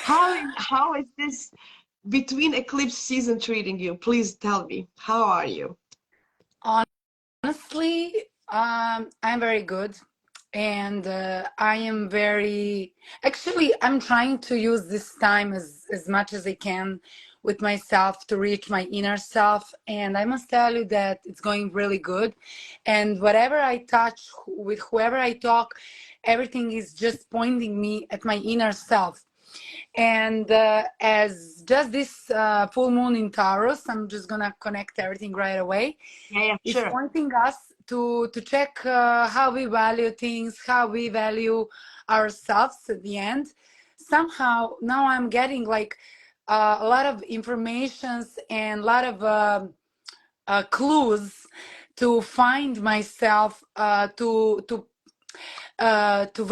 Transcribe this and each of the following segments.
How is this between eclipse season treating you? Please tell me. How are you? Honestly, I'm very good, and I am very. Actually, I'm trying to use this time as much as I can with myself to reach my inner self, and I must tell you that it's going really good. And whatever I touch with whoever I talk, everything is just pointing me at my inner self. And as just this full moon in Taurus, I'm just gonna connect everything right away. Yeah, yeah, It's sure. pointing us to check how we value things, how we value ourselves at the end. Somehow now I'm getting like a lot of informations and a lot of clues to find myself, to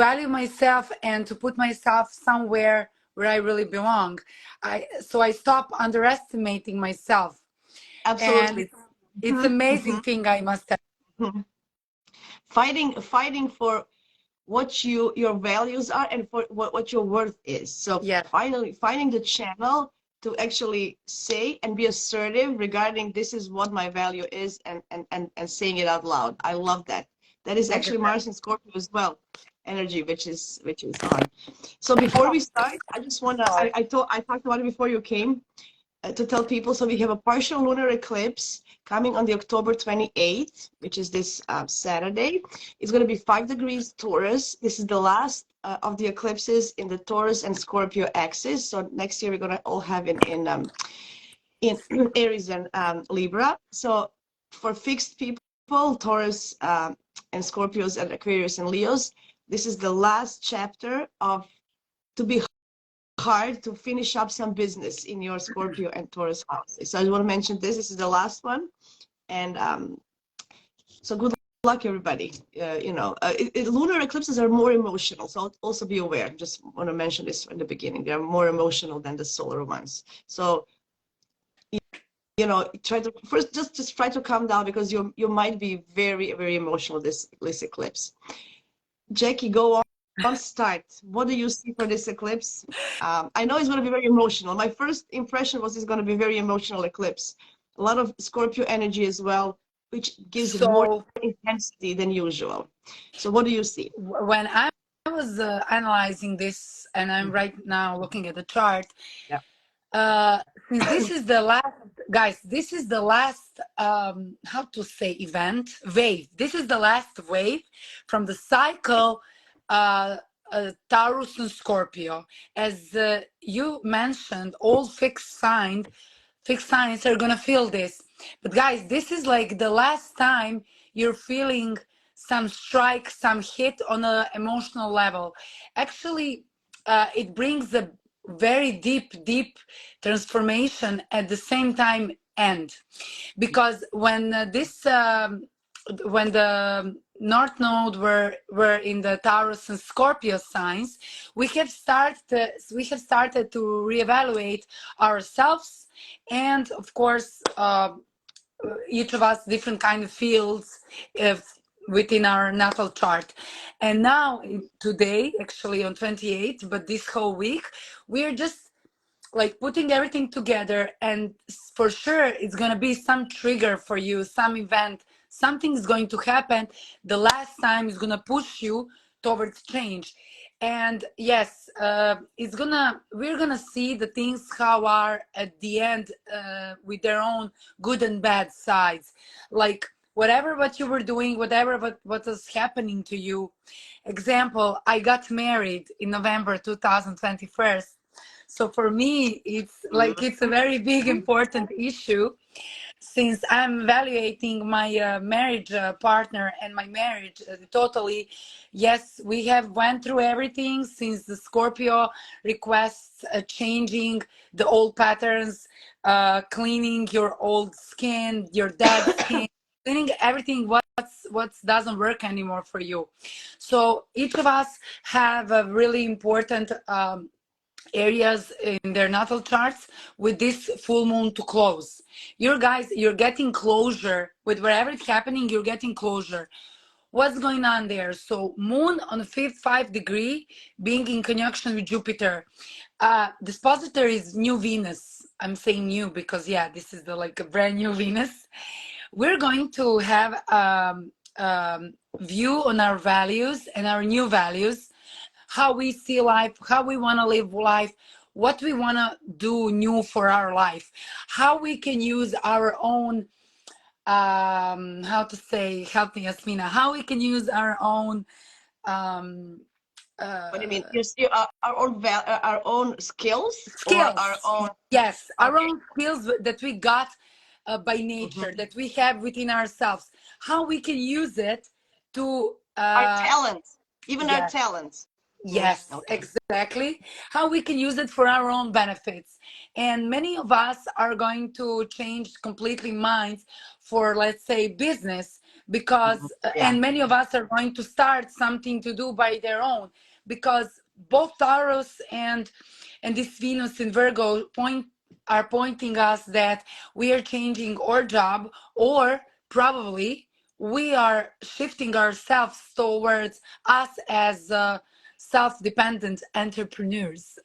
value myself and to put myself somewhere where I really belong. I stop underestimating myself, and Absolutely. it's Mhm, amazing mhm, thing, I must say. mhm. Fighting for what your values are and for what your worth is. So Yes, finally finding the channel to actually say and be assertive regarding this is what my value is, and saying it out loud. I love that. That is actually exactly. Mars and Scorpio as well, energy, which is on. So before we start, I just wanna Sorry. I talked about it before you came, to tell people. So we have a partial lunar eclipse coming on the October 28th, which is this Saturday. It's going to be 5 degrees Taurus. This is the last of the eclipses in the Taurus and Scorpio axis. So next year we're going to all have in Aries and Libra. So for fixed people, Taurus and Scorpios and Aquarius and Leos, this is the last chapter of to be hard to finish up some business in your Scorpio and Taurus houses. So I just want to mention this. This is the last one, and so good luck, everybody. Lunar eclipses are more emotional, so also be aware. Just want to mention this in the beginning. They are more emotional than the solar ones. So try to first just try to calm down, because you might be very very emotional this eclipse. Jackie, go on, start. What do you see for this eclipse? I know it's going to be very emotional. My first impression was it's going to be very emotional eclipse. A lot of Scorpio energy as well, which gives it more So intensity than usual. So what do you see? when I was analyzing this, and I'm Mhm. right now looking at the chart, Yeah. uh, since this is the last, guys, this is the last, how to say, event, wave. This is the last wave from the cycle, uh, Taurus and Scorpio. As you mentioned, all fixed signs are gonna feel this. But guys, this is like the last time you're feeling some strike, some hit on an emotional level. Actually, it brings a very deep transformation at the same time end, because when the North Node were in the Taurus and Scorpio signs, we have started to reevaluate ourselves, and of course, each of us different kind of fields if, within our natal chart. And now today, actually on 28th, but this whole week, we're just like putting everything together, and for sure it's going to be some trigger for you, some event, something's going to happen. The last time is going to push you towards change. And yes, we're gonna see the things how are at the end, with their own good and bad sides. Like whatever what you were doing, whatever what was happening to you. Example, I got married in November 2021. So for me, it's like it's a very big important issue, since I'm evaluating my marriage partner and my marriage totally. Yes, we have went through everything since the Scorpio requests changing the old patterns, cleaning your old skin, your dead skin, cleaning everything what doesn't work anymore for you. So each of us have a really important areas in their natal charts with this full moon to close. You're getting closure with whatever is happening. You're getting closure. What's going on there? So moon on the 5th degree being in conjunction with Jupiter. This positor is new Venus. I'm saying new because yeah, this is the like a brand new Venus. We're going to have view on our values and our new values, how we see life, how we want to live life, what we want to do new for our life, how we can use our own how to say, help me Yasmina, how we can use our own What do you mean? Our own skills or our skills. own? Yes, our Okay. own skills that we got by nature, Mhm. that we have within ourselves, how we can use it to Our talents, even our yes. talents. Yes, Okay. exactly. How we can use it for our own benefits. And many of us are going to change completely minds for, let's say, business, because, Yeah. and many of us are going to start something to do by their own, because both Taurus and this Venus in Virgo are pointing us that we are changing our job, or probably we are shifting ourselves towards us as self-dependent entrepreneurs.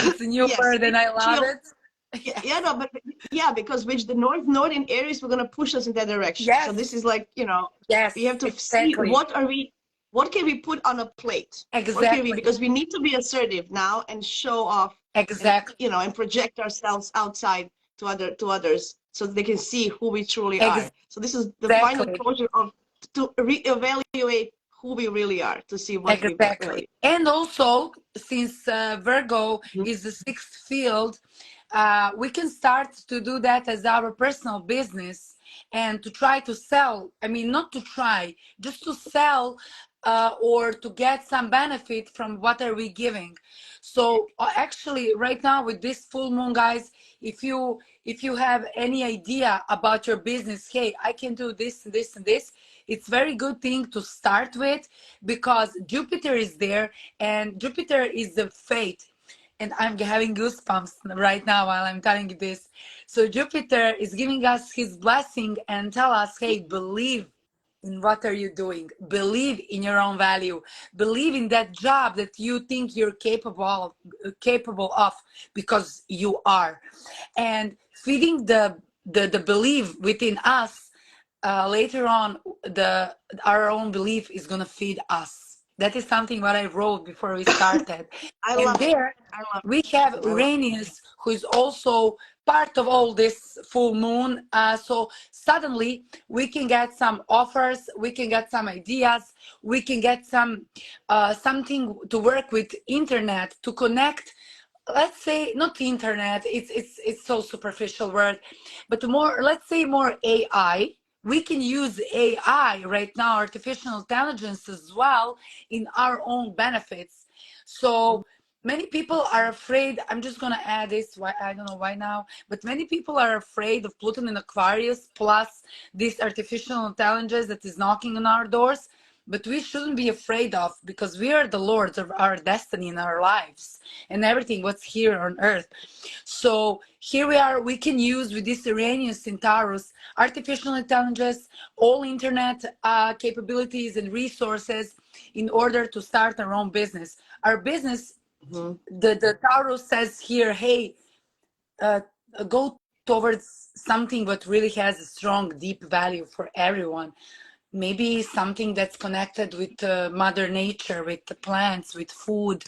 It's a new Yes. word and I Which love will, it. yeah, Yes. no, but yeah, because which the North Node in Aries, we're gonna push us in that direction. So this Yes. is like, we have Yes. to see Exactly. what can we put on a plate? What can we, Exactly. because we need to be assertive now and show off and, Exactly. and project ourselves outside to others so they can see who we truly are. So this is the final Exactly. closure of to reevaluate who we really are, to see what we Exactly. really. And also, since Virgo Mhm. is the sixth field, we can start to do that as our personal business and to try to sell. I mean, not to try, just to sell or to get some benefit from what are we giving. So actually, right now with this full moon, guys, if you have any idea about your business, hey, I can do this and this and this, it's very good thing to start with, because Jupiter is there, and Jupiter is the fate. And I'm having goosebumps right now while I'm telling you this. So Jupiter is giving us his blessing and tell us, hey, believe in what are you doing, believe in your own value, believe in that job that you think you're capable of, because you are. And feeding the belief within us, later on, the our own belief is going to feed us. That is something what I wrote before we started. I And love it. there I love we have it. I love Uranus, who is also part of all this full moon. So suddenly we can get some offers, we can get some ideas, we can get some something to work with internet to connect. Let's say not internet, it's so superficial word, but more, let's say more AI. We can use AI right now, artificial intelligence as well, in our own benefits. it. So many people are afraid, I'm just going to add this, why I don't know why now, but many people are afraid of Pluto in Aquarius plus this artificial intelligence that is knocking on our doors. But we shouldn't be afraid of, because we are the lords of our destiny in our lives and everything what's here on earth. So here we are, we can use with this Uranus in Taurus artificial intelligence, all internet capabilities and resources in order to start our own business. Our business, Mhm. the Taurus says here, hey, uh, go towards something that really has a strong, deep value for everyone. Maybe something that's connected with Mother Nature, with the plants, with food,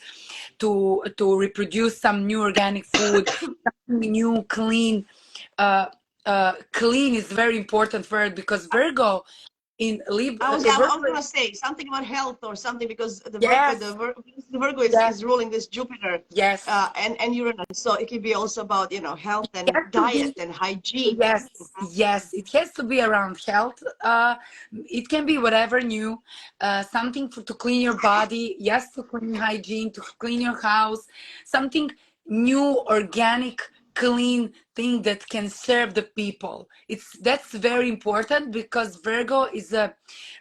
to reproduce some new organic food, something new, clean. Uh, Clean is very important word, because Virgo in I Virgo. was gonna say something about health or something because Yes, the Virgo yes, is ruling this Jupiter, yes. and Uranus. So it could be also about health It and has to diet be. and hygiene. Yes, yes, it has to be around health. It can be whatever new, something to clean your body, yes, to clean hygiene, to clean your house, something new, organic, clean thing that can serve the people. That's very important, because Virgo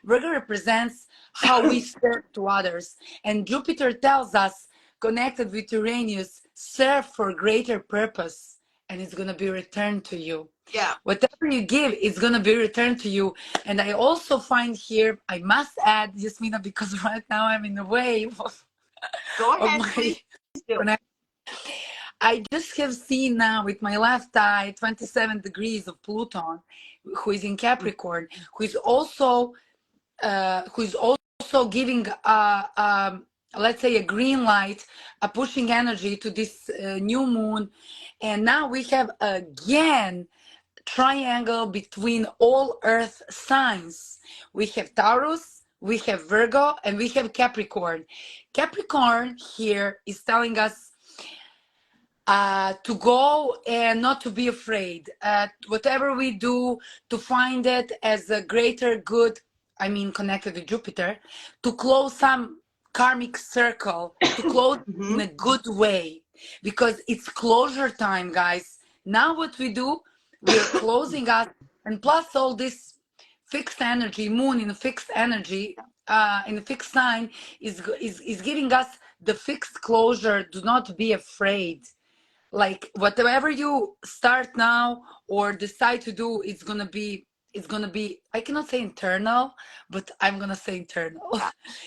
represents how we serve to others, and Jupiter tells us, connected with Uranus, serve for greater purpose. and it's going to be returned to you. Yeah. Whatever you give, it's going to be returned to you. And I also find here, I must add, Yasmina, because right now I'm in the wave Go of ahead, my please do. connection. I just have seen now with my left eye 27 degrees of Pluton, who is in Capricorn, who is also giving let's say a green light, a pushing energy to this new moon. And now we have again triangle between all earth signs. We have Taurus, we have Virgo, and we have Capricorn. Capricorn here is telling us to go and not to be afraid. Whatever we do, to find it as a greater good, I mean, connected to Jupiter, to close some karmic circle, to close in a good way, because it's closure time, guys. Now what we do, we're closing up, and plus all this fixed energy, moon in a fixed energy, in a fixed sign, is giving us the fixed closure. Do not be afraid. Like whatever you start now or decide to do, it's gonna be, I cannot say internal, but I'm gonna say internal.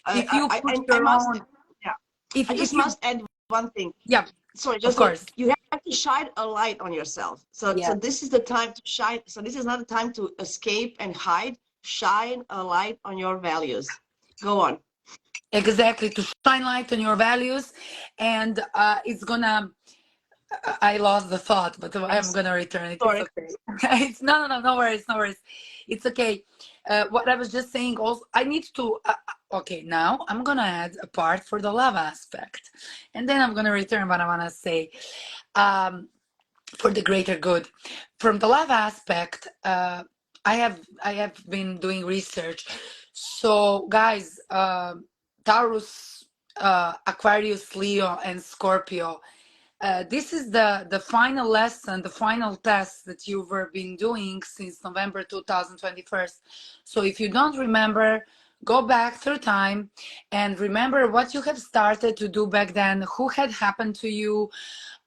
If you put I your must, own, yeah. if I just you, must add one thing. yeah, Sorry, of just course, you have to shine a light on yourself. So yeah, this is the time to shine. So this is not a time to escape and hide. Shine a light on your values. Go on. exactly, to shine light on your values. And it's gonna, I lost the thought, but I'm I'm gonna return it. It's sorry. okay. It's no worries, no worries. It's okay. What I was just saying. Also, I need to. Okay, now I'm gonna add a part for the love aspect, and then I'm gonna return what I wanna say. For the greater good, from the love aspect, I have been doing research. So, guys, Taurus, Aquarius, Leo, and Scorpio, this is the final lesson, the final test that you've been doing since November 2021. So if you don't remember, go back through time and remember what you have started to do back then, who had happened to you,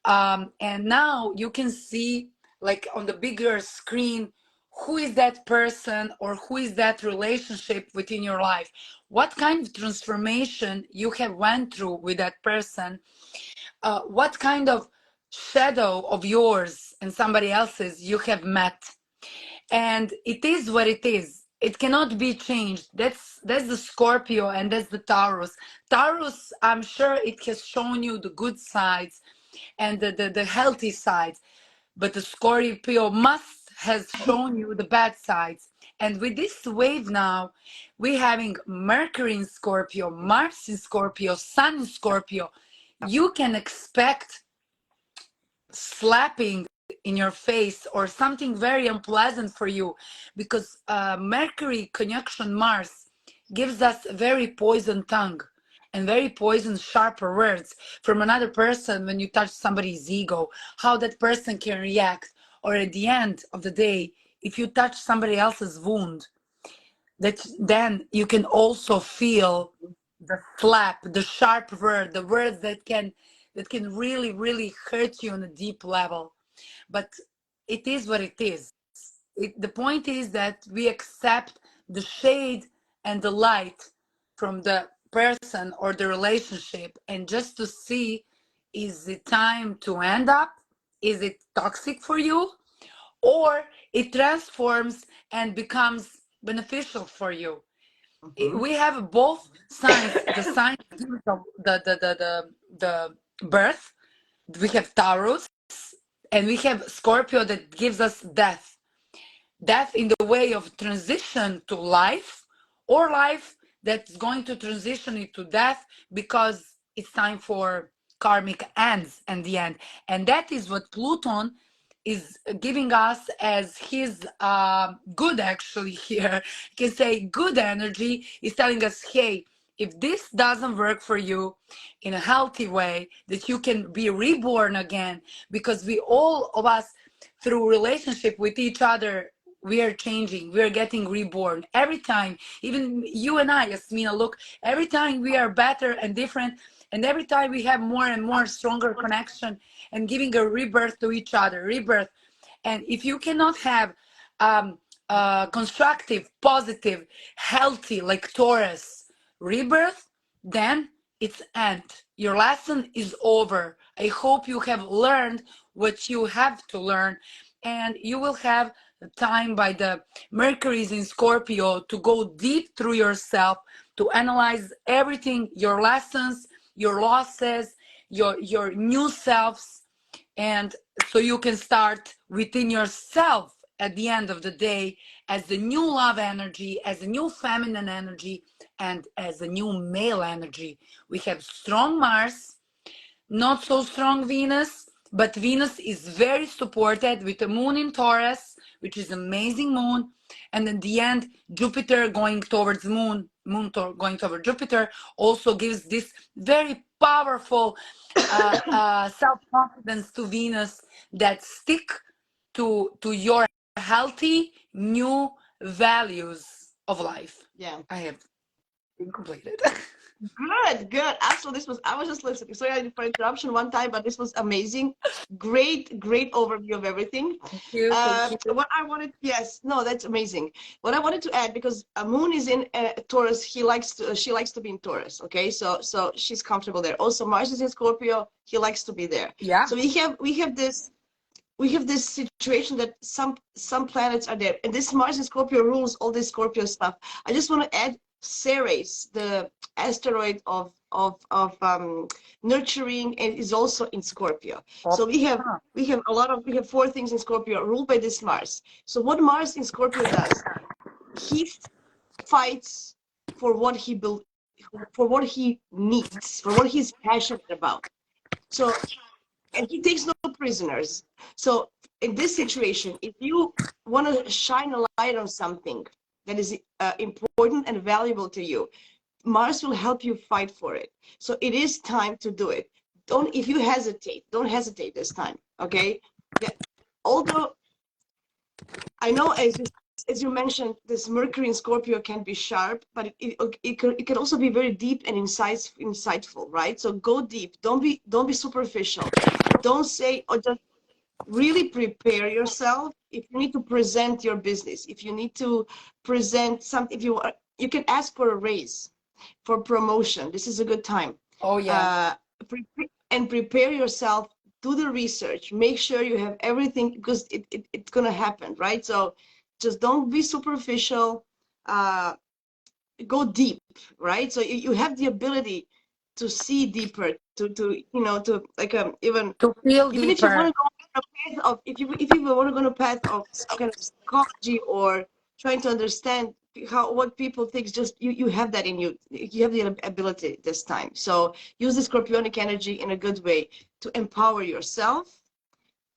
and now you can see, like on the bigger screen, who is that person or who is that relationship within your life, what kind of transformation you have went through with that person, what kind of shadow of yours and somebody else's you have met. And it is what it is. It cannot be changed. That's the Scorpio, and that's the Taurus. Taurus, I'm sure it has shown you the good sides and the healthy sides, but the Scorpio must has shown you the bad sides. And with this wave now, we're having Mercury in Scorpio, Mars in Scorpio, Sun in Scorpio. You can expect slapping in your face or something very unpleasant for you, because Mercury conjunction Mars gives us very poison tongue and very poison sharper words from another person. When you touch somebody's ego, how that person can react, or at the end of the day, if you touch somebody else's wound, that then you can also feel the slap, the sharp word, the words that can really, really hurt you on a deep level. But it is what it is. The point is that we accept the shade and the light from the person or the relationship, and just to see, is it time to end up? Is it toxic for you? Or it transforms and becomes beneficial for you. We have both signs. The sign of the birth. We have Taurus, and we have Scorpio that gives us death in the way of transition to life, or life that's going to transition into death, because it's time for karmic ends and the end. And that is what Pluton is giving us as his good, actually, here you can say good energy, is telling us, hey, if this doesn't work for you in a healthy way, that you can be reborn again, because we all of us, through relationship with each other, we are changing, we are getting reborn every time. Even you and I, Yasmina, look, every time we are better and different, And every time we have more and more stronger connection and giving a rebirth to each other, rebirth. And if you cannot have constructive, positive, healthy, like Taurus rebirth, then it's end. Your lesson is over. I hope you have learned what you have to learn, and you will have time by the Mercury's in Scorpio to go deep through yourself, to analyze everything, your lessons, your losses, your new selves, and so you can start within yourself at the end of the day as the new love energy, as a new feminine energy, and as a new male energy. We have strong Mars, not so strong Venus, but Venus is very supported with the moon in Taurus, which is amazing moon. And in the end, Jupiter going towards going toward Jupiter also gives this very powerful self-confidence to Venus that stick to your healthy new values of life. Yeah. I have been completed. Good. Absolutely. I was just listening. Sorry for interruption one time, but this was amazing. Great overview of everything. Thank you. What I wanted, yes, no, that's amazing. What I wanted to add, because Moon is in Taurus, she likes to be in Taurus. Okay, so she's comfortable there. Also, Mars is in Scorpio. He likes to be there. Yeah. So we have this situation that some planets are there, and this Mars in Scorpio rules all this Scorpio stuff. I just want to add Ceres, the asteroid of nurturing, and is in Scorpio. So we have four things in Scorpio ruled by this Mars. So what Mars in Scorpio does, he fights for what he needs, for what he's passionate about. So, and he takes no prisoners. So in this situation, if you want to shine a light on something that is important and valuable to you, Mars will help you fight for it. So it is time to do it. If you hesitate, don't hesitate this time. Okay. Yeah. Although I know, as you mentioned, this Mercury in Scorpio can be sharp, but it can also be very deep and insightful, right? So go deep. Don't be superficial. Don't say, or just really prepare yourself. If you need to present your business, if you need to present something, you can ask for a raise, for promotion. This is a good time. Oh yeah. Prepare yourself. Do the research. Make sure you have everything, because it's gonna happen, right? So just don't be superficial. Go deep, right? So you have the ability to see deeper, to like even To feel if you deeper. want to go on a path of if you want to go on a path of some kind of psychology, or trying to understand what people think, just you have that in you. You have the ability this time. So use the Scorpionic energy in a good way to empower yourself,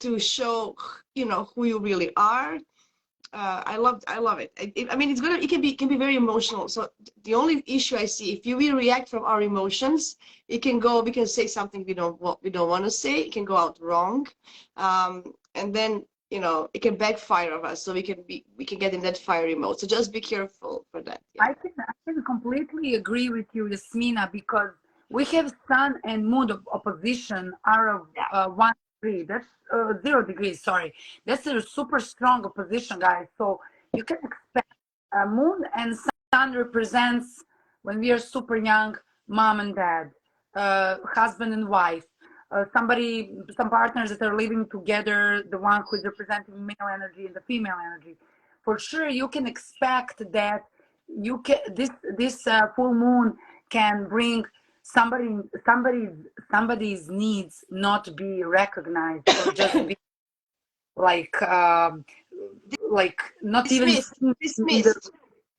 to show who you really are. I love it. I mean, it can be very emotional. So the only issue I see, if we react from our emotions, we can say something we don't want to say. It can go out wrong, and then it can backfire on us. So we can get in that fiery mode. So just be careful for that. Yeah. I can completely agree with you, Yasmina, because we have Sun and Moon of opposition are of 1 degree. That's 0 degrees. Sorry, that's a super strong opposition, guys. So you can expect Moon and Sun represents when we are super young, mom and dad, husband and wife. Some partners that are living together, the one who is representing male energy and the female energy. For sure, you can expect that this full moon can bring somebody's needs not be recognized, or just be like not Dismissed. even Dismissed.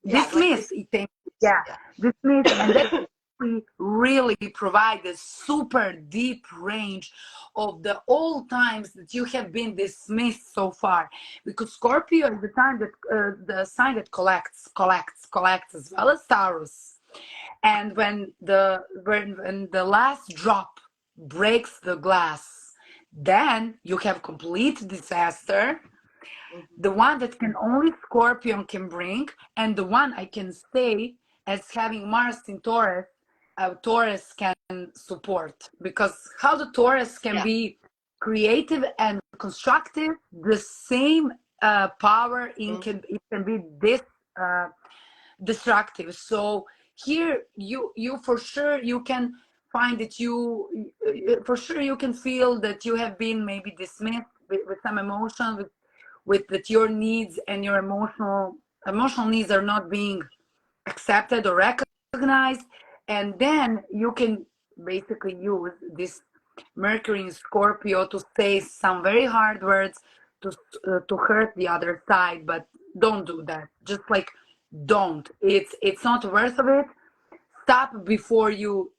dismissed. Dismissed, and that really provide a super deep range of the all times that you have been dismissed so far, because Scorpio is the time that the sign that collects as well as Taurus. And when the last drop breaks the glass, then you have complete disaster, the one that can only Scorpion can bring, and the one I can say as having Mars in Taurus, Taurus can support, because how the Taurus can be creative and constructive, the same power in it can be this destructive. So here you for sure you can find that you for sure you can feel that you have been maybe dismissed with some emotion, with that your needs and your emotional needs are not being accepted or recognized. And then you can basically use this Mercury in Scorpio to say some very hard words to hurt the other side. But don't do that. Just like, don't. It's not worth of it. Stop before you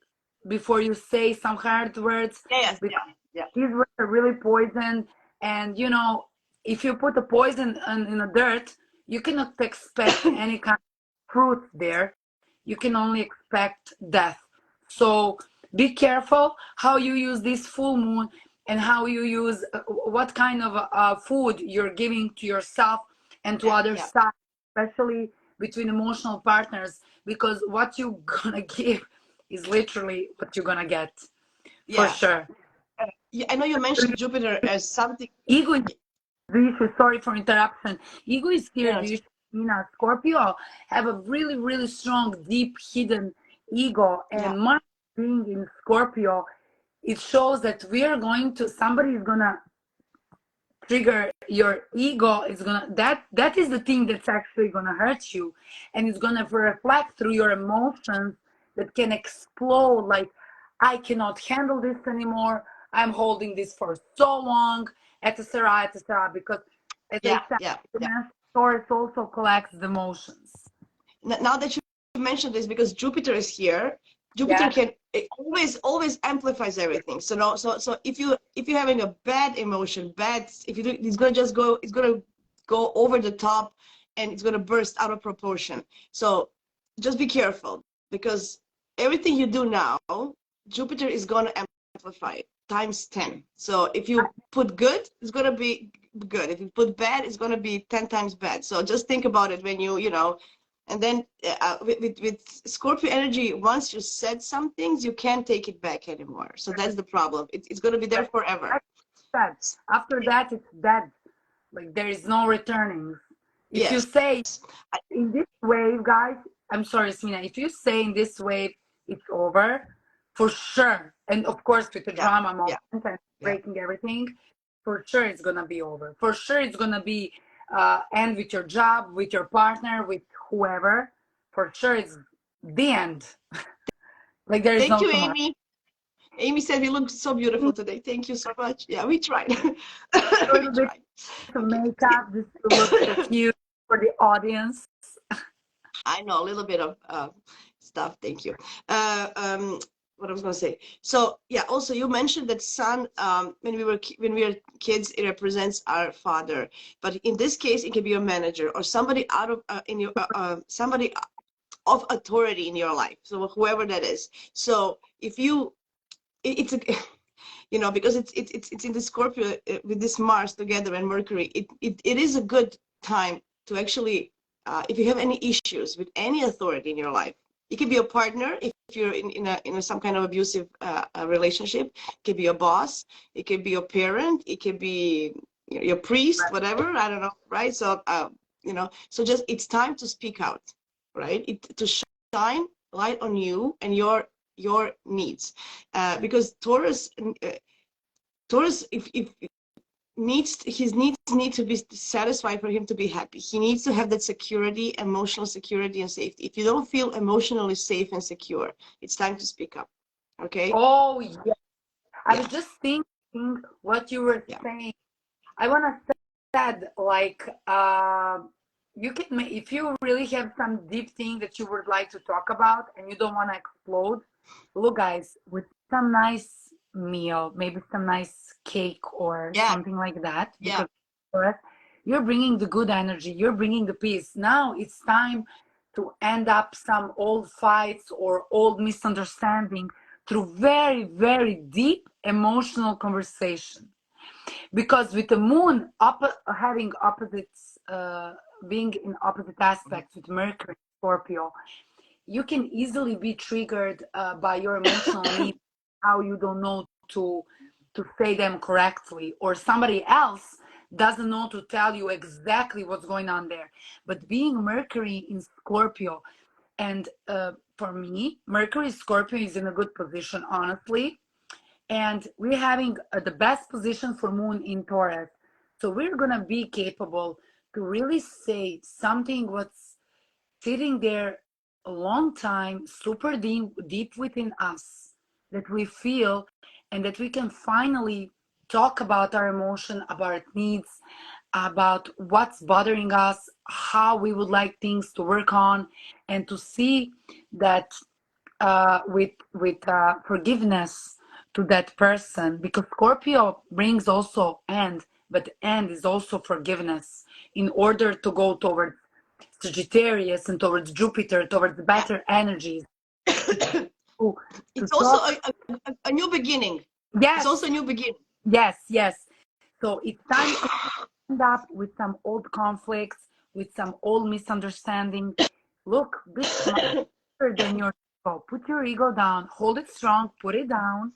say some hard words. Yes. These words are really poison. And you know, if you put a poison in the dirt, you cannot expect any kind of fruit there. You can only expect death. So be careful how you use this full moon, and how you use what kind of food you're giving to yourself and to others, especially between emotional partners, because what you're gonna give is literally what you're gonna get, for sure. I know you mentioned Jupiter as something. Ego is the issue. Sorry for interruption. Ego is here. The issue. Scorpio have a really, really strong, deep, hidden ego, and Mars being in Scorpio, it shows that we are going to, somebody is gonna trigger your ego. Is gonna, that is the thing that's actually gonna hurt you, and it's gonna reflect through your emotions that can explode. Like, I cannot handle this anymore. I'm holding this for so long, etc., etc. Because as I said, Taurus also collects the emotions. Now that you mentioned this, because Jupiter is here, Jupiter can always amplifies everything. So no, so if you're having a bad emotion, if you do, it's gonna go over the top, and it's gonna burst out of proportion. So just be careful, because everything you do now, Jupiter is gonna amplify it times 10. So if you put good, it's gonna be good. If you put bad, it's gonna be 10 times bad. So just think about it when you know. And then with Scorpio energy, once you said some things, you can't take it back anymore. So that's the problem. It's going to be there forever. After that, it's dead. Like, there is no returning. If you say in this wave, guys, I'm sorry, Smina, if you say in this wave, it's over, for sure. And of course, with the drama moment and breaking everything, for sure it's going to be over. For sure it's going to be end with your job, with your partner, with whoever. For sure it's the end. Like, there is no tomorrow. Thank you, Amy. Amy said we look so beautiful today. Thank you so much. Yeah, we tried. We tried to make up this to look so cute for the audience. I know, a little bit of stuff. Thank you. What I was going to say. So yeah, also you mentioned that sun, when we were kids, it represents our father. But in this case, it can be your manager or somebody out of somebody of authority in your life. So whoever that is. So if you, it's a, you know, because it's in the Scorpio with this Mars together and Mercury, it is a good time to actually, if you have any issues with any authority in your life. It could be a partner if you're in some kind of abusive relationship. It could be a boss. It could be your parent. It could be your priest, whatever. I don't know, right? So you know, so just it's time to speak out, right? To shine light on you and your needs, because Taurus, if his needs need to be satisfied for him to be happy. He needs to have that security, emotional security and safety. If you don't feel emotionally safe and secure, it's time to speak up. Okay? Oh yeah. I was just thinking what you were saying. I want to say, like, you can, if you really have some deep thing that you would like to talk about and you don't want to explode, look, guys, with some nice meal, maybe some nice cake or something like that, because you're bringing the good energy, you're bringing the peace. Now it's time to end up some old fights or old misunderstanding through very, very deep emotional conversation. Because with the moon having opposites, being in opposite aspects with Mercury, Scorpio, you can easily be triggered by your emotional needs, how you don't know to say them correctly, or somebody else doesn't know to tell you exactly what's going on there. But being Mercury in Scorpio, and for me, Mercury Scorpio is in a good position, honestly. And we're having the best position for Moon in Taurus. So we're going to be capable to really say something what's sitting there a long time, super deep within us, that we feel, and that we can finally talk about our emotion, about needs, about what's bothering us, how we would like things to work on, and to see that with forgiveness to that person, because Scorpio brings also end, but end is also forgiveness in order to go towards Sagittarius and towards Jupiter, towards Yeah. better energies. to, It's to also talk. a new beginning. It's also Yes, a new beginning. yes, yes. So it's time to end up with some old conflicts, with some old misunderstanding. Look, be smarter than your ego. Put your ego down, hold it strong, put it down.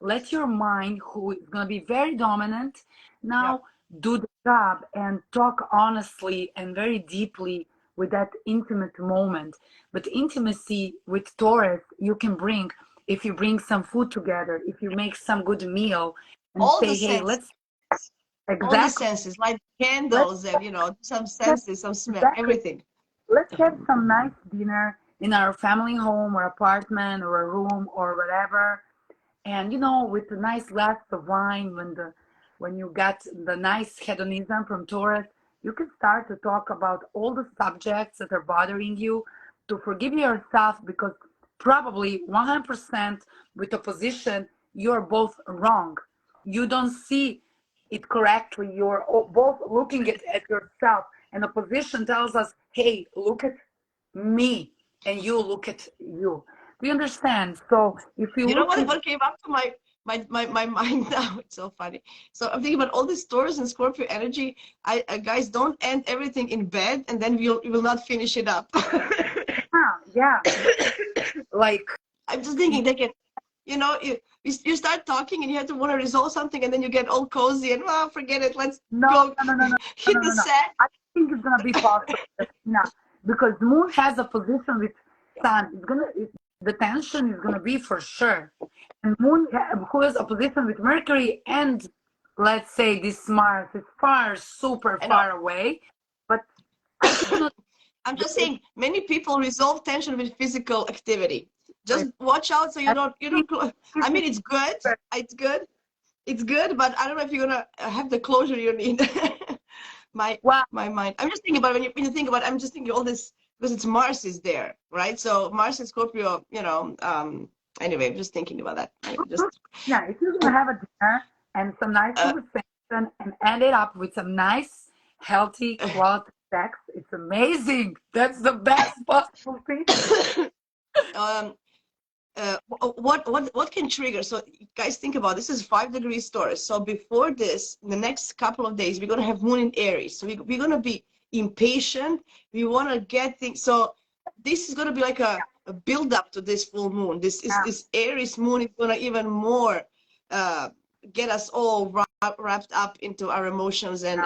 Let your mind, who is going to be very dominant, Yeah. now do the job and talk honestly and very deeply with that intimate moment. But intimacy with Taurus, you can bring if you bring some food together, if you make some good meal and All the say, hey, senses. let's All the exactly, senses, like let's candles and, you know, some get senses, some smell, exactly, everything. let's have some nice dinner in our family home or apartment or a room or whatever, and with a nice glass of wine, when you get the nice hedonism from Taurus, you can start to talk about all the subjects that are bothering you, to forgive yourself, because probably 100% with opposition you're both wrong. You don't see it correctly. You're both looking at yourself, and opposition tells us, hey, look at me, and you look at you. Do you understand? So if you You know look at, what came up to my mind now? It's so funny. So I'm thinking about all these Taurus and Scorpio energy. Guys, don't end everything in bed, and then you will not finish it up. yeah, like, I'm just thinking they can, you start talking and you have to want to resolve something, and then you get all cozy and, well, forget it. Let's no, go no, no, no, no, hit no, the no, no. set. I think it's gonna be possible. No, because Moon has a position with Sun. The tension is gonna be for sure. And Moon, who has a position with Mercury, and let's say this Mars is far, super I know. far away. But I cannot. I'm just saying, many people resolve tension with physical activity. Just watch out so you I don't, think I mean, it's good. It's good. It's good, but I don't know if you're gonna have the closure you need. my well, my mind. I'm just thinking about when you think about. I'm just thinking all this because it's Mars is there, right? So Mars and Scorpio. Anyway, I'm just thinking about that. Anyway, just yeah, if you're gonna have a dinner and some nice uh, conversation and end it up with some nice, healthy, quality sex, it's amazing. That's the best possible thing. um, what can trigger? So guys, think about this. Is 5 degrees Taurus. So before this, in the next couple of days, we're gonna have Moon in Aries. So we're gonna be impatient. We want to get things. So this is gonna be like a build up to this full moon. This Aries moon is gonna even more uh, get us all wrapped up into our emotions and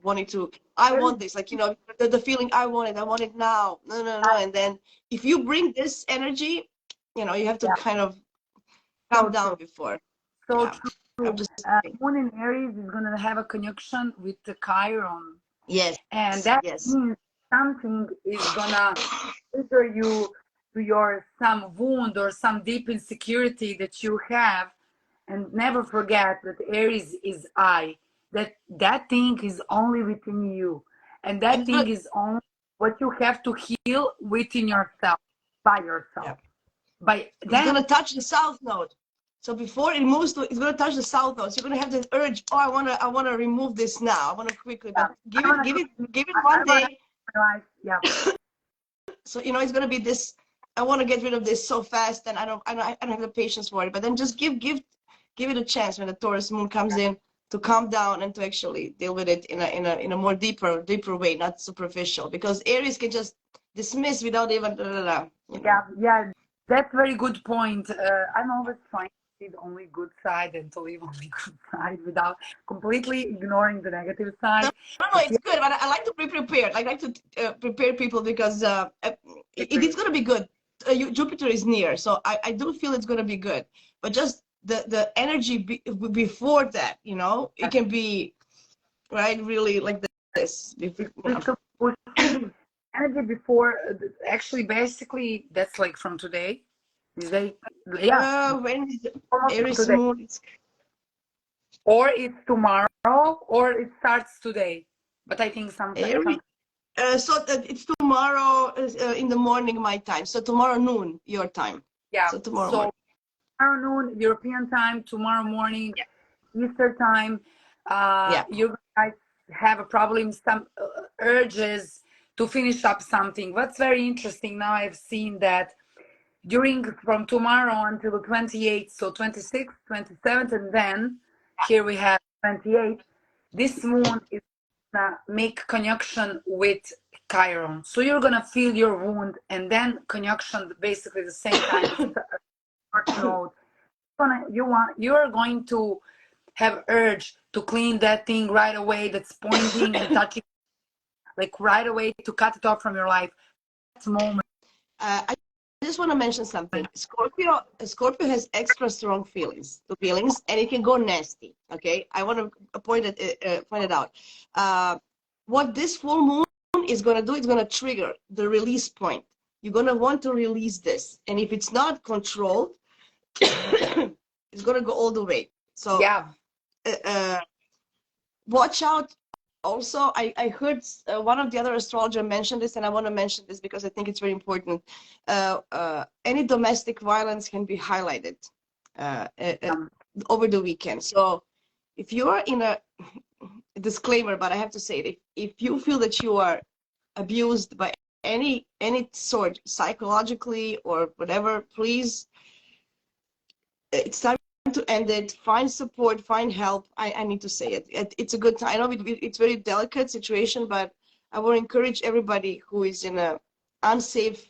wanting to. I want this, like the feeling I want it now. No, and then if you bring this energy, you have to Yeah, kind of so calm down true. before. So Yeah, I'm true. just saying. Moon in Aries is gonna have a connection with the Chiron, Yes, and that yes. means something is gonna trigger you to your some wound or some deep insecurity that you have. And never forget that Aries is I. That thing is only within you, and And that it's thing gonna, is only what you have to heal within yourself, by yeah, yourself. By it's then, gonna touch the south node. So before it moves to, it's gonna touch the south node. So you're gonna have the urge. Oh, I wanna remove this now. I wanna quickly, yeah, but give I it, wanna give do. it, give it one I wanna day. my life. Yeah, So it's gonna be this. I want to get rid of this so fast, and I don't have the patience for it. But then just give it a chance when the Taurus moon comes in to calm down and to actually deal with it in a more deeper way, not superficial. Because Aries can just dismiss without even, you know. Yeah, that's very good point. I'm always trying to see the only good side and to leave only good side without completely ignoring the negative No, side. no, But it's good, but I like to be prepared. I like to prepare people because it's going to be good. Jupiter is near, so I do feel it's going to be good. But just the energy before that, you know, it can be right, really like this. You know. we see the energy before, actually, basically, that's like from today. Is they, yeah, When is almost from Aries today. moon? Or it's tomorrow, or it starts today. But I think Aries. So it's tomorrow in the morning my time. So tomorrow noon your time. yeah. So tomorrow So morning. tomorrow noon European time, tomorrow morning Eastern time. Yeah. You guys have a problem, some urges to finish up something. What's very interesting now, I've seen that during from tomorrow until the 28th, so 26th, 27th, and then here we have 28th. This moon is gonna make conjunction with Chiron, so you're gonna feel your wound, and then conjunction basically the same time. North node. You're going to have urge to clean that thing right away that's pointing and touching, like right away to cut it off from your life. That moment. I just want to mention something. Scorpio has extra strong feelings, and it can go nasty. Okay, I want to point it out. What this full moon is going to do, it's going to trigger the release point. You're going to want to release this, and if it's not controlled, it's going to go all the way. So Yeah. Watch out. Also, I heard one of the other astrologer mention this, and I want to mention this because I think it's very important. Any domestic violence can be highlighted over the weekend. So if you are in a disclaimer, but I have to say it, if you feel that you are abused by any sort, psychologically or whatever, please, it's time to end it. Find support, find help. I need to say it. It's a good time. I know it's very delicate situation, but I will encourage everybody who is in a unsafe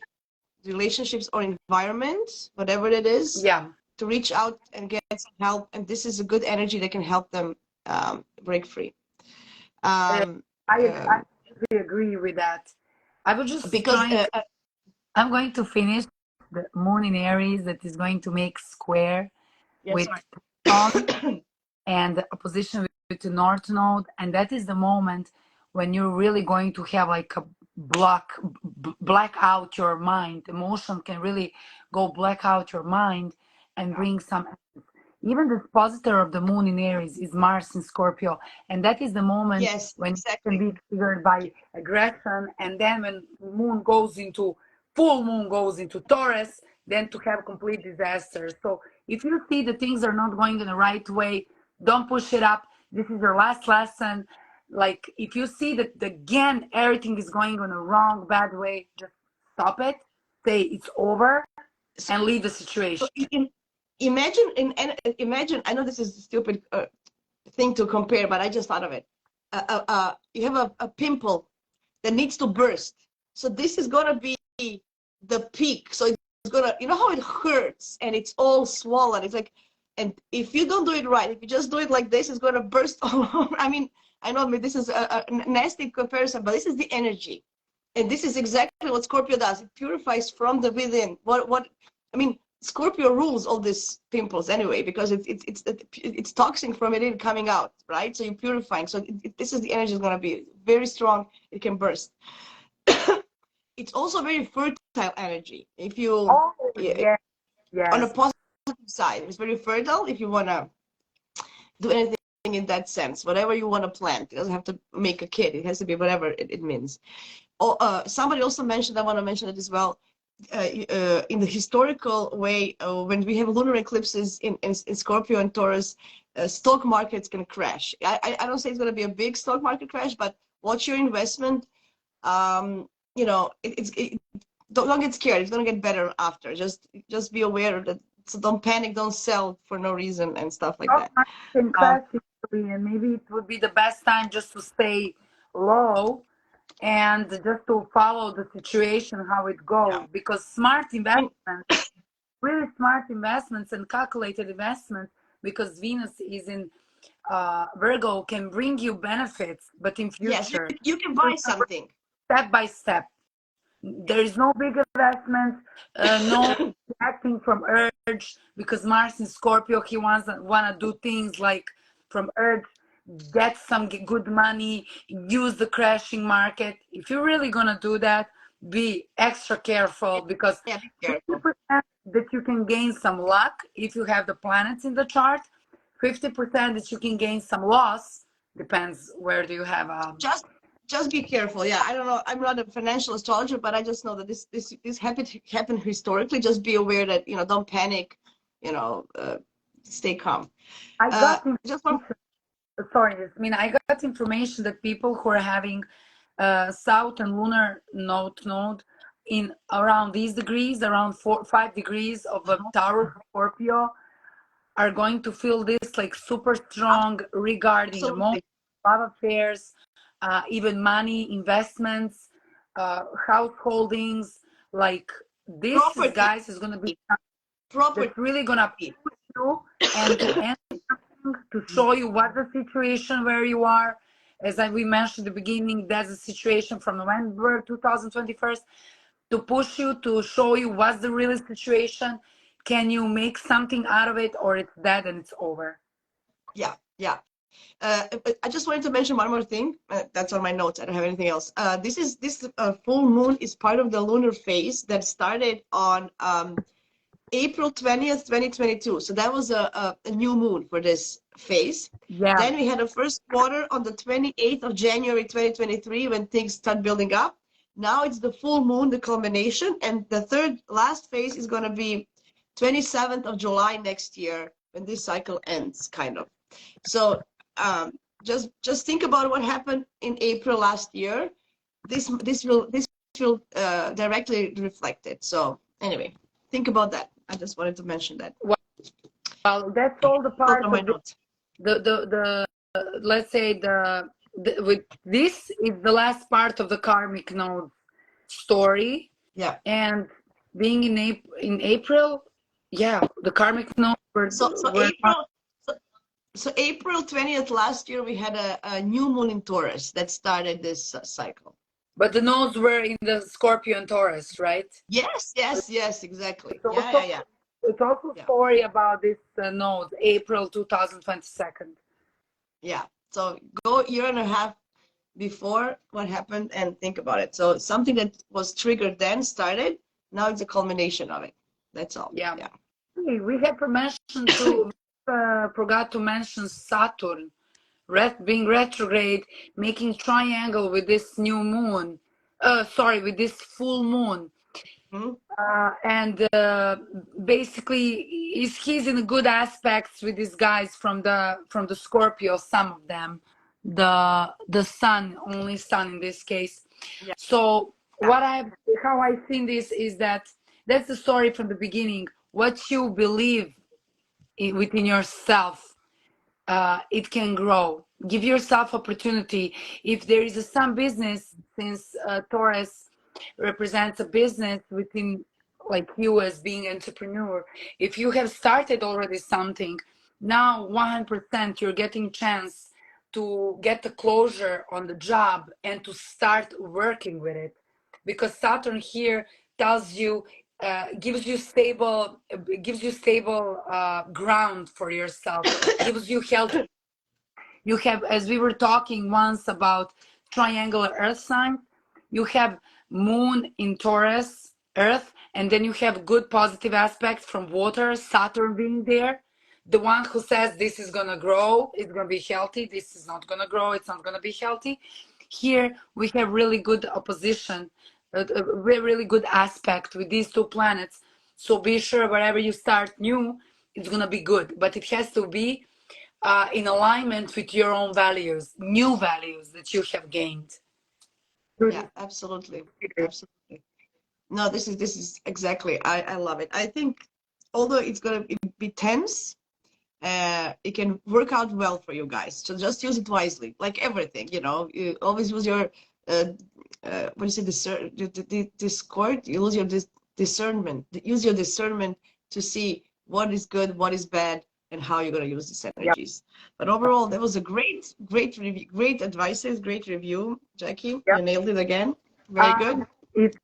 relationships or environment, whatever it is, Yeah. to reach out and get some help. And this is a good energy that can help them break free. I actually agree with that. I was just Because trying. I'm going to finish the moon in Aries that is going to make square yes, with Sun and opposition with the North Node, and that is the moment when you're really going to have like a black out your mind. Emotion can really go black out your mind and bring some. Even the positor of the moon in Aries is Mars in Scorpio, and that is the moment yes, when exactly. it can be triggered by aggression, and then when moon goes into full moon goes into Taurus, then to have complete disaster. So if you see that things are not going in the right way, don't push it up. This is your last lesson. Like if you see that again everything is going on a wrong, bad way, just stop it, say it's over, and leave the situation. So imagine. I know this is a stupid thing to compare, but I just thought of it. You have a pimple that needs to burst. So this is gonna be the peak. So it's gonna, you know how it hurts and it's all swollen. It's like, and if you don't do it right, if you just do it like this, it's gonna burst all over. I mean, I know this is a nasty comparison, but this is the energy, and this is exactly what Scorpio does. It purifies from the within. I mean, Scorpio rules all these pimples anyway because it's toxic from within coming out, right? So you're purifying. So this is the energy is gonna be very strong. It can burst. It's also very fertile energy. If you Yes, on a yes. positive side, it's very fertile. If you wanna do anything in that sense, whatever you want to plant, it doesn't have to make a kid. It has to be whatever it means. Somebody also mentioned, I want to mention it as well, in the historical way, when we have lunar eclipses in Scorpio and Taurus, stock markets can crash. I don't say it's going to be a big stock market crash, but watch your investment. You know, don't get scared. It's going to get better after. Just be aware that, so don't panic, don't sell for no reason and stuff like that. Can crash easily, and maybe it would be the best time just to stay low and just to follow the situation, how it goes, Yeah. because smart I mean, investments, really smart investments and calculated investments, because Venus is in Virgo, can bring you benefits, but in yes, future, you can buy something. step by step. There is no big investment, no acting from urge, because Mars in Scorpio, he wanna do things like from urge, get some good money, use the crashing market. If you're really gonna do that, be extra careful, because Yeah, be careful. 50% that you can gain some luck if you have the planets in the chart, 50% that you can gain some loss, depends where do you have Just just be careful. Yeah, I don't know. I'm not a financial astrologer, but I just know that this happened historically. Just be aware that, don't panic. You know, stay calm. I got Just one. sorry, I mean, I got information that people who are having south and lunar node in around these degrees, around 5 degrees of a Taurus Scorpio, are going to feel this like super strong regarding emotions, Absolutely. love affairs, even money, investments, householdings. Like this is, Property. guys, is going to be Property. that's really going to push you and to end to show you what the situation where you are. As we mentioned at the beginning, that's a situation from November 2021, to push you, to show you what's the real situation. Can you make something out of it, or it's dead and it's over? Yeah, yeah. I just wanted to mention one more thing. That's on my notes. I don't have anything else. This full moon is part of the lunar phase that started on April 20th, 2022. So that was a new moon for this phase. Yeah. Then we had a first quarter on the 28th of January 2023 when things start building up. Now it's the full moon, the culmination, and the third last phase is going to be 27th of July next year when this cycle ends, kind of. So just think about what happened in April last year. This will directly reflect it. So anyway, think about that. I just wanted to mention that. Well, that's all the Those part are my of notes. the let's say with this is the last part of the karmic node story. Yeah. And being in April, yeah, the karmic node So were not, April 20th last year we had a new moon in Taurus that started this cycle. but the nodes were in the Scorpio and Taurus, right? Yes, yes, yes, exactly. It's Yeah, also yeah, yeah. it's also a Yeah. story about this node, April 2022. Yeah. So go a year and a half before what happened and think about it. So something that was triggered then started. Now it's a culmination of it. That's all. Yeah. Yeah. Hey, we have mentioned to forgot to mention Saturn being retrograde, making triangle with this new moon. Sorry, with this full moon. Hmm? And basically he's in good aspects with these guys from the Scorpio, some of them, the sun, only sun in this case. Yeah. So Yeah. how I've seen this is that that's the story from the beginning. What you believe within yourself, it can grow. Give yourself opportunity. If there is some business, since Taurus represents a business within, like you as being entrepreneur, if you have started already something, now 100% you're getting chance to get the closure on the job and to start working with it, because Saturn here tells you, gives you stable ground for yourself, gives you health. You have, as we were talking once about triangular earth signs, you have moon in Taurus, earth, and then you have good positive aspects from water, Saturn being there. The one who says this is going to grow, it's going to be healthy, this is not going to grow, it's not going to be healthy. Here we have really good opposition, a really good aspect with these two planets. So be sure wherever you start new, it's going to be good, but it has to be in alignment with your own values, new values that you have gained. Yeah, absolutely. Absolutely. No, this is exactly. I love it. I think although it's gonna be tense, it can work out well for you guys. So just use it wisely, like everything. You always use your what is it, discord, you lose your discernment. Use your discernment to see what is good, what is bad, and how you're going to use these Yep. energies. But overall, that was a great review, great advices, great review, Jackie. Yep. You nailed it again. Very good. It,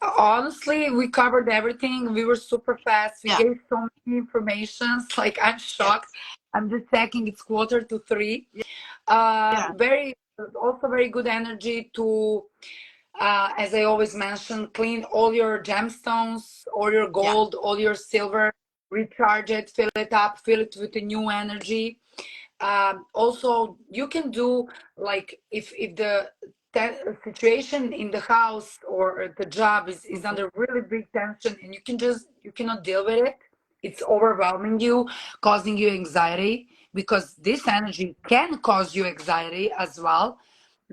honestly, we covered everything. We were super fast. We Yeah. gave so many informations. Like, I'm shocked. Yes. I'm just checking. It's 2:45. Yeah. Very, also very good energy to, as I always mention, clean all your gemstones, all your Yeah. gold, all your silver, recharge it, fill it up, fill it with a new energy. Also, you can do, like, if the situation in the house or the job is under really big tension, and you cannot deal with it, it's overwhelming you, causing you anxiety, because this energy can cause you anxiety as well.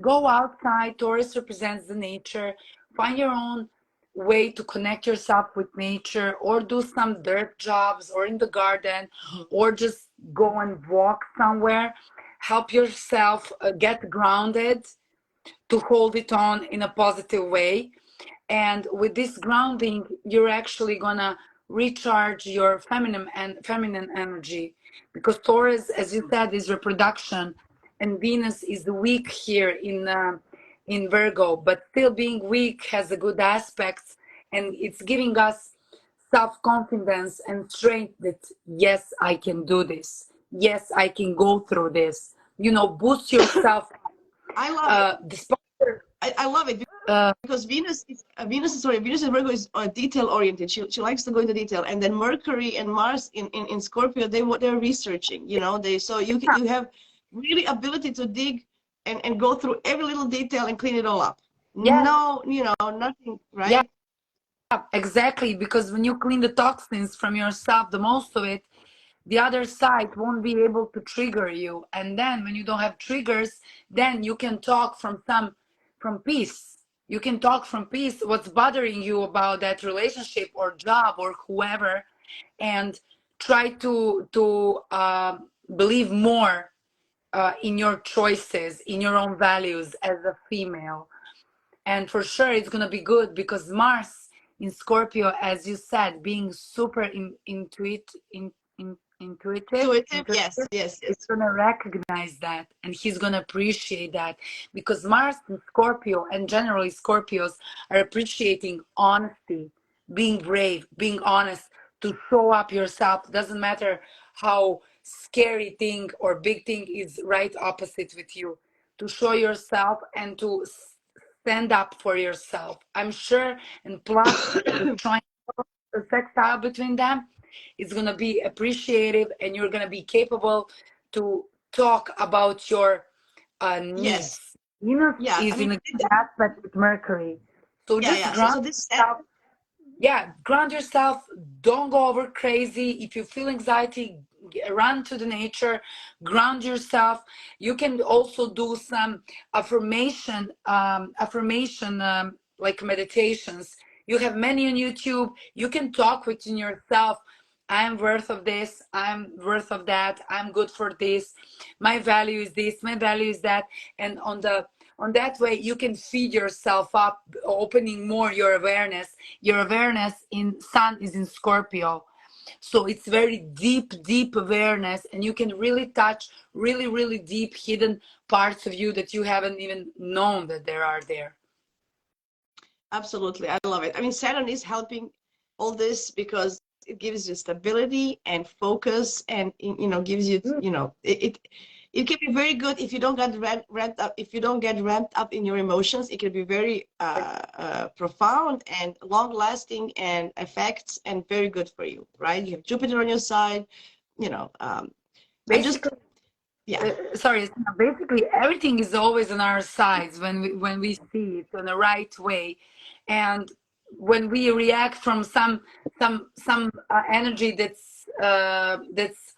Go outside. Taurus represents the nature. Find your own way to connect yourself with nature, or do some dirt jobs, or in the garden, or just go and walk somewhere. Help yourself get grounded, to hold it on in a positive way. And with this grounding, you're actually gonna recharge your feminine energy, because Taurus, as you said, is reproduction, and Venus is weak here in Virgo, but still being weak has a good aspects, and it's giving us self-confidence and strength that yes, I can do this, yes, I can go through this, boost yourself. I love it. Despite I love it because Venus in Virgo is detail oriented. She likes to go into detail, and then Mercury and Mars in Scorpio, they're researching. So you have really ability to dig and go through every little detail and clean it all up. yeah, No, nothing, yeah, right? exactly, because when you clean the toxins from yourself, the most of it, the other side won't be able to trigger you. And then when you don't have triggers, then you can talk from peace. You can talk from peace what's bothering you about that relationship or job or whoever, and try to believe more in your choices, in your own values as a female. And for sure it's going to be good, because Mars in Scorpio, as you said, being super intuitive, Intuitive, yes, yes, is yes. going to recognize that, and he's going to appreciate that, because Mars in Scorpio, and generally Scorpios, are appreciating honesty, being brave, being honest, to show up yourself. Doesn't matter how scary thing or big thing is right opposite with you, to show yourself and to stand up for yourself. I'm sure, and plus the triangle, the sextile between them, is going to be appreciative, and you're going to be capable to talk about your Yes, needs. Venus yeah. I is mean, in a good aspect with Mercury. So yeah, just yeah. So ground this yourself. Yeah, ground yourself. Don't go over crazy. If you feel anxiety, run to the nature, ground yourself. You can also do some affirmation like meditations. You have many on YouTube. You can talk within yourself. I'm worth of this, I'm worth of that, I'm good for this, my value is this, my value is that. And on that way you can feed yourself up, opening more your awareness. Your awareness in Sun is in Scorpio, so it's very deep awareness, and you can really touch really deep hidden parts of you that you haven't even known that there are there. Absolutely, I love it. I mean, Saturn is helping all this because it gives you stability and focus, and gives you, it can be very good if you don't get ramped up. If you don't get ramped up in your emotions, it can be very profound and long-lasting and effects, and very good for you, right? You have Jupiter on your side, I just, Basically, yeah, sorry, basically everything is always on our sides when we see it in the right way. And when we react from some energy that's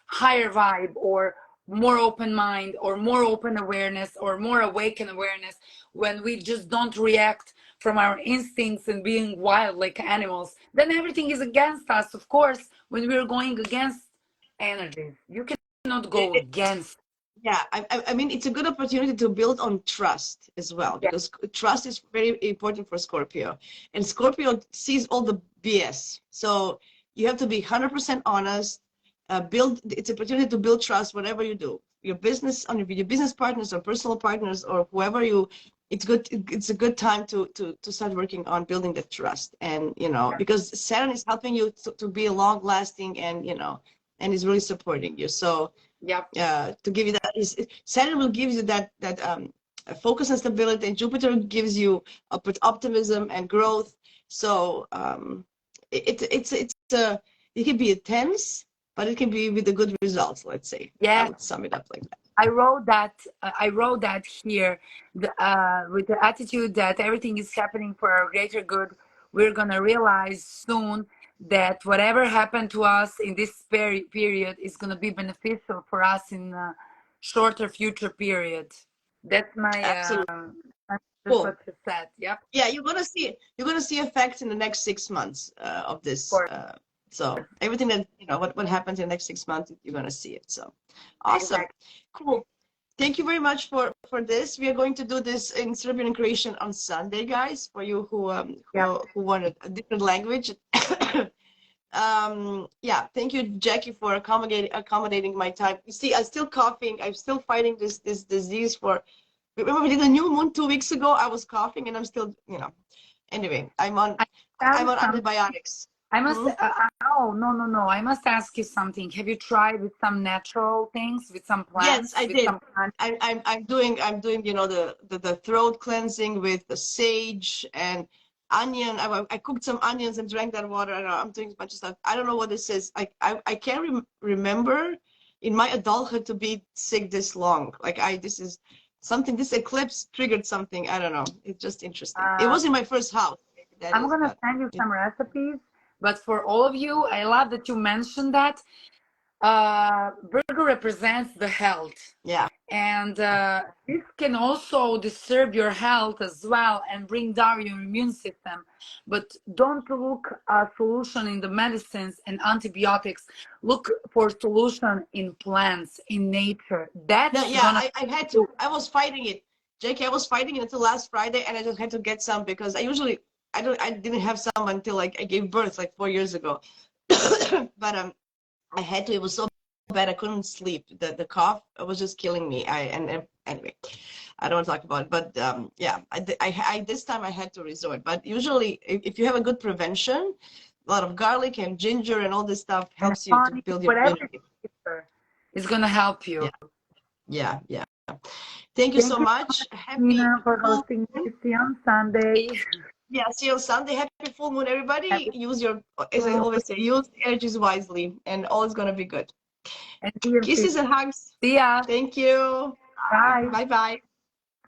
higher vibe, or more open mind, or more open awareness, or more awakened awareness, when we just don't react from our instincts and being wild like animals, then everything is against us. Of course, when we're going against energies, you cannot go against Yeah, I mean, it's a good opportunity to build on trust as well, Yeah. because trust is very important for Scorpio. And Scorpio sees all the BS. So you have to be 100% honest. It's an opportunity to build trust, whatever you do. Your business, on your business partners or personal partners or whoever you, it's good. It's a good time to start working on building the trust. And, you know, because Saturn is helping you to be long lasting and, you know, and is really supporting you. So, Yep. to give you that is Saturn will give you that focus and stability, and Jupiter gives you optimism and growth. So it can be intense, but it can be with the good results. Let's say I Yeah. would sum it up like that. I wrote that. I wrote that here, with the attitude that everything is happening for our greater good. We're gonna realize soon that whatever happened to us in this period is gonna be beneficial for us in a shorter future period. That's my. Absolutely That's cool. what you said. Yep. Yeah, you're gonna see effects in the next 6 months of Of this. course. So everything that what happens in the next 6 months, you're gonna see it. So awesome, Exactly. cool. Thank you very much for this. We are going to do this in Serbian and Croatian on Sunday, guys. For you Yep. who wanted a different language. Yeah, thank you, Jackie, for accommodating my time. You see, I'm still coughing. I'm still fighting this disease for. Remember, we did a new moon 2 weeks ago. I was coughing, and I'm still, you know. Anyway, I'm on I tell I'm you on something. antibiotics. I must. Hmm? Oh, no, no, no! I must ask you something. Have you tried with some natural things, with some Yes, plants, I with did. some plants? I'm doing you know the throat cleansing with the sage and onion. I cooked some onions and drank that water. I'm doing a bunch of stuff. I don't know what this is. I can't remember in my adulthood to be sick this long. Like this is something. This eclipse triggered something. I don't know. It's just interesting. It Uh, was in my first house. Maybe that I'm is, gonna but send you some recipes. But for all of you, I love that you mentioned that. Burger represents the health. yeah. And this can also disturb your health as well and bring down your immune system. But don't look a solution in the medicines and antibiotics. Look for solution in plants, in nature. No, That's yeah, gonna I had to. do. I was fighting it, JK. I was fighting it until last Friday, and I just had to get some because I didn't have some until like I gave birth like 4 years ago. But I had to. It was so bad I couldn't sleep. The cough it was just killing me. And anyway, I don't want to talk about it. But yeah, I this time I had to resort. But usually, if you have a good prevention, a lot of garlic and ginger and all this stuff And helps you to honey, build your whatever immunity. is gonna help you. Yeah, yeah, yeah. Thank you Thank so you so much. much, Happy Tina, for full hosting moon. this on Sunday. Yeah, see you on Sunday. Happy full moon, everybody. Happy Use your, as I Moon, always say, use the energies wisely, and all is gonna be good. and see you Kisses soon. and hugs. See ya. Thank you. Bye. Bye bye.